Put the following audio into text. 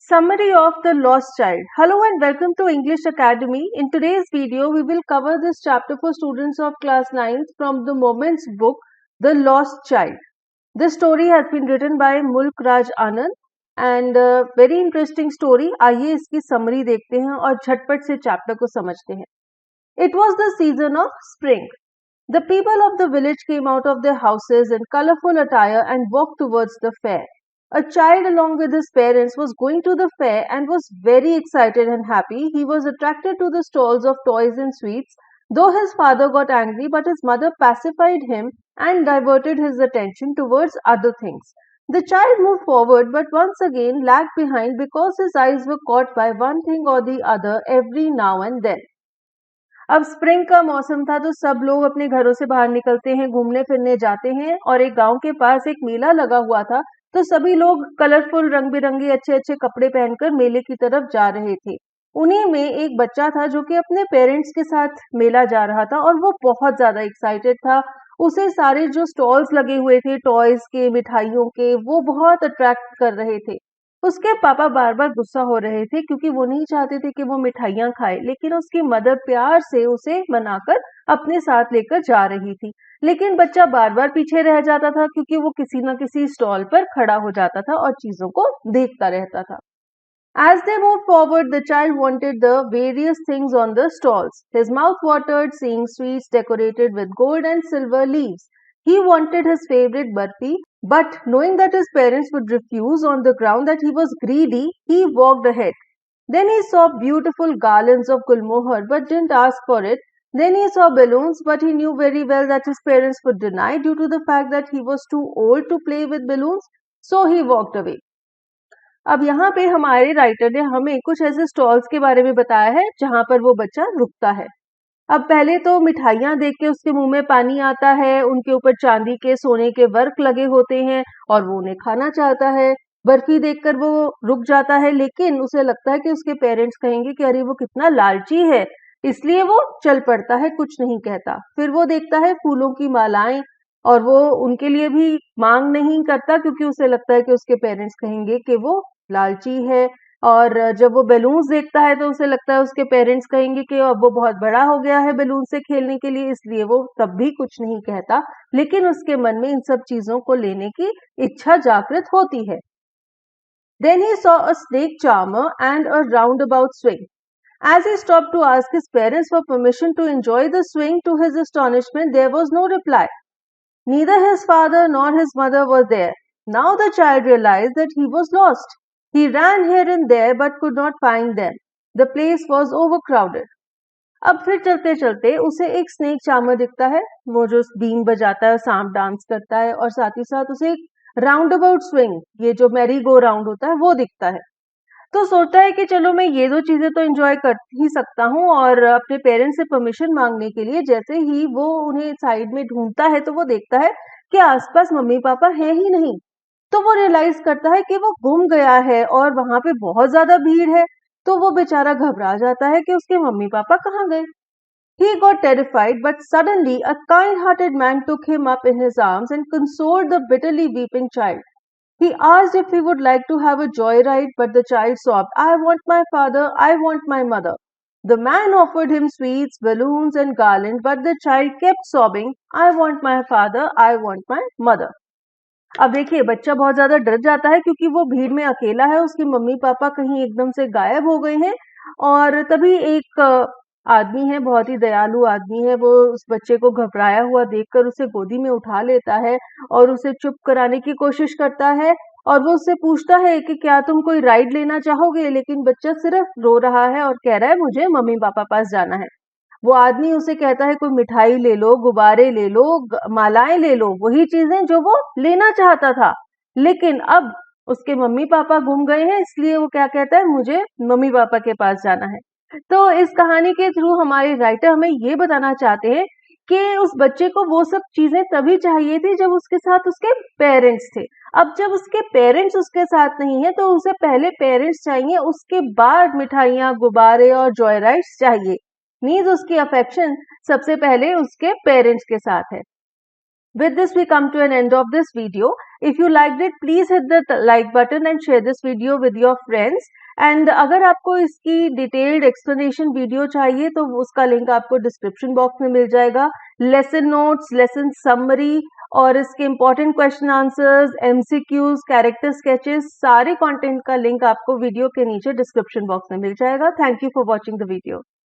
Summary of the Lost Child. Hello and welcome to English Academy. In today's video, we will cover this chapter for students of class 9th from the Moments book, The Lost Child. This story has been written by Mulk Raj Anand and very interesting story. आइए इसकी summary देखते हैं और झटपट से chapter को समझते हैं. It was the season of spring. The people of the village came out of their houses in colorful attire and walked towards the fair. A child along with his parents was going to the fair and was very excited and happy. He was attracted to the stalls of toys and sweets. Though his father got angry, but his mother pacified him and diverted his attention towards other things. The child moved forward but once again lagged behind because his eyes were caught by one thing or the other every now and then. अब spring का मौसम था तो सब लोग अपने घरों से बाहर निकलते हैं, घूमने फिरने जाते हैं और एक गांव के पास एक मेला लगा हुआ था तो सभी लोग कलरफुल रंग बिरंगे अच्छे अच्छे कपड़े पहनकर मेले की तरफ जा रहे थे. उन्हीं में एक बच्चा था जो कि अपने पेरेंट्स के साथ मेला जा रहा था और वो बहुत ज्यादा एक्साइटेड था. उसे सारे जो स्टॉल्स लगे हुए थे टॉयज के, मिठाइयों के, वो बहुत अट्रैक्ट कर रहे थे. उसके पापा बार बार गुस्सा हो रहे थे क्योंकि वो नहीं चाहते थे कि वो मिठाइयां खाए, लेकिन उसकी मदर प्यार से उसे मनाकर अपने साथ लेकर जा रही थी. लेकिन बच्चा बार बार पीछे रह जाता था क्योंकि वो किसी न किसी स्टॉल पर खड़ा हो जाता था और चीजों को देखता रहता था. As they moved forward, the child wanted the various things on the stalls. His mouth watered seeing sweets decorated with gold and silver leaves. He wanted his favorite barfi, but knowing that his parents would refuse on the ground that he was greedy, he walked ahead. Then he saw beautiful garlands of gulmohar, but didn't ask for it. Then he saw balloons, but he knew very well that his parents would deny due to the fact that he was too old to play with balloons, so he walked away. अब यहाँ पे हमारे writer ने हमें कुछ ऐसे stalls के बारे में बताया है जहां पर वो बच्चा रुकता है. अब पहले तो मिठाइयां देख के उसके मुंह में पानी आता है. उनके ऊपर चांदी के, सोने के वर्क लगे होते हैं और वो उन्हें खाना चाहता है. बर्फी देखकर वो रुक जाता है, लेकिन उसे लगता है कि उसके पेरेंट्स कहेंगे कि अरे वो कितना लालची है, इसलिए वो चल पड़ता है, कुछ नहीं कहता. फिर वो देखता है फूलों की मालाएं और वो उनके लिए भी मांग नहीं करता क्योंकि उसे लगता है कि उसके पेरेंट्स कहेंगे कि वो लालची है. और जब वो बैलून्स देखता है तो उसे लगता है उसके पेरेंट्स कहेंगे कि अब वो बहुत बड़ा हो गया है बैलून से खेलने के लिए, इसलिए वो तब भी कुछ नहीं कहता, लेकिन उसके मन में इन सब चीजों को लेने की इच्छा जागृत होती है. Then he saw a snake charmer and a roundabout swing. As he stopped to ask his parents for permission to enjoy the swing, to his astonishment, there was no reply. Neither his father nor his mother were there. Now the child realized that he was lost. He ran here and there but could not find them. The place was overcrowded. अब फिर चलते चलते उसे एक snake charmer दिखता है, वो जो बीन बजाता है, सांप डांस करता है, और साथ ही साथ उसे एक राउंड अबाउट स्विंग, ये जो मैरी गो राउंड होता है, वो दिखता है. तो सोचता है कि चलो मैं ये दो चीजें तो एंजॉय कर ही सकता हूँ, और अपने पेरेंट्स से परमिशन मांगने के लिए जैसे ही वो उन्हें साइड में ढूंढता है तो वो देखता है कि आसपास मम्मी पापा है ही नहीं. तो वो रियलाइज करता है कि वो गुम गया है और वहां पे बहुत ज्यादा भीड़ है. तो वो बेचारा घबरा जाता है कि उसके मम्मी पापा कहाँ गए. He got terrified, but suddenly a kind-hearted man took him up in his arms and consoled the bitterly weeping child. He asked if he would like to have a joyride, but the child sobbed, "I want my father, I want my mother." The man offered him sweets, balloons and garland, but the child kept sobbing, "I want my father, I want my mother." अब देखिए बच्चा बहुत ज्यादा डर जाता है क्योंकि वो भीड़ में अकेला है, उसके मम्मी पापा कहीं एकदम से गायब हो गए हैं. और तभी एक आदमी है, बहुत ही दयालु आदमी है, वो उस बच्चे को घबराया हुआ देखकर उसे गोदी में उठा लेता है और उसे चुप कराने की कोशिश करता है. और वो उससे पूछता है कि क्या तुम कोई राइड लेना चाहोगे, लेकिन बच्चा सिर्फ रो रहा है और कह रहा है मुझे मम्मी पापा पास जाना है. वो आदमी उसे कहता है कोई मिठाई ले लो, गुब्बारे ले लो, मालाएं ले लो, वही चीजें जो वो लेना चाहता था. लेकिन अब उसके मम्मी पापा गुम गए हैं, इसलिए वो क्या कहता है, मुझे मम्मी पापा के पास जाना है. तो इस कहानी के थ्रू हमारे राइटर हमें ये बताना चाहते हैं कि उस बच्चे को वो सब चीजें तभी चाहिए थी जब उसके साथ उसके पेरेंट्स थे. अब जब उसके पेरेंट्स उसके साथ नहीं है तो उसे पहले पेरेंट्स चाहिए, उसके बाद मिठाइयां, गुब्बारे और जॉय राइड्स चाहिए. मीन्स उसकी अफेक्शन सबसे पहले उसके पेरेंट्स के साथ है. With this, we come to an end of this video. If you liked it, please hit the like button and share this video with your friends. And अगर आपको इसकी डिटेल्ड एक्सप्लेनेशन वीडियो चाहिए तो उसका link आपको description box में मिल जाएगा. Lesson notes, lesson summary और इसके important question answers, MCQs, character sketches, सारे कंटेंट का लिंक आपको वीडियो के नीचे डिस्क्रिप्शन बॉक्स में मिल जाएगा. Thank you for watching the video.